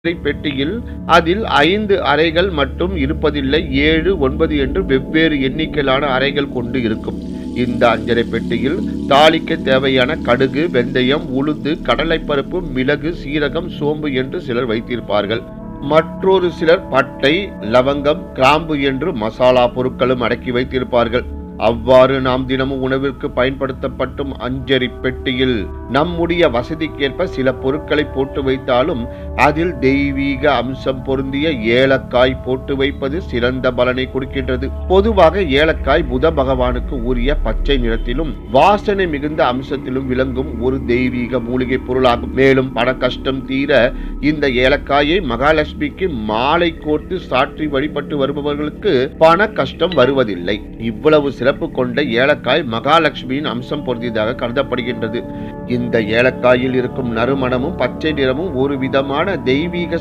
பெட்டியில் அதில் 5 அறைகள் மட்டும் இருப்பதில்லை, 7, 9 என்று வெவ்வேறு எண்ணிக்கையிலான அறைகள் கொண்டு இருக்கும். இந்த அஞ்சரை பெட்டியில் தாளிக்க தேவையான கடுகு, வெந்தயம், உளுந்து, கடலைப்பருப்பு, மிளகு, சீரகம், சோம்பு என்று சிலர் வைத்திருப்பார்கள். மற்றொரு சிலர் பட்டை, லவங்கம், கிராம்பு என்று மசாலா பொருட்களும் அடக்கி வைத்திருப்பார்கள். அவ்வாறு நாம் தினமும் உணவிற்கு பயன்படுத்தப்படும் அஞ்சரி பெட்டியில் நம்முடைய வசதிக்கேற்ப சில பொருட்களை போட்டு வைத்தாலும் அதில் தெய்வீக அம்சம் பொருந்திய ஏலக்காய் போட்டு வைப்பது சிறந்த பலனை கொடுக்கின்றது. பொதுவாக ஏலக்காய் புத பகவானுக்கு உரிய பச்சை நிறத்திலும் வாசனை மிகுந்த அம்சத்திலும் விளங்கும் ஒரு தெய்வீக மூலிகை பொருளாகும். மேலும் பண கஷ்டம் தீர இந்த ஏலக்காயை மகாலட்சுமிக்கு மாலை கோர்த்து சாற்றி வழிபட்டு வருபவர்களுக்கு பண கஷ்டம் வருவதில்லை. இவ்வளவு சிறப்பு கொண்ட ஏலக்காய் மகாலட்சுமியின் அம்சம் பொருந்தியதாக கருதப்படுகின்றது. இந்த ஏலக்காயில் இருக்கும் நறுமணமும் பச்சை நிறமும் ஒரு விதமான தெய்வீக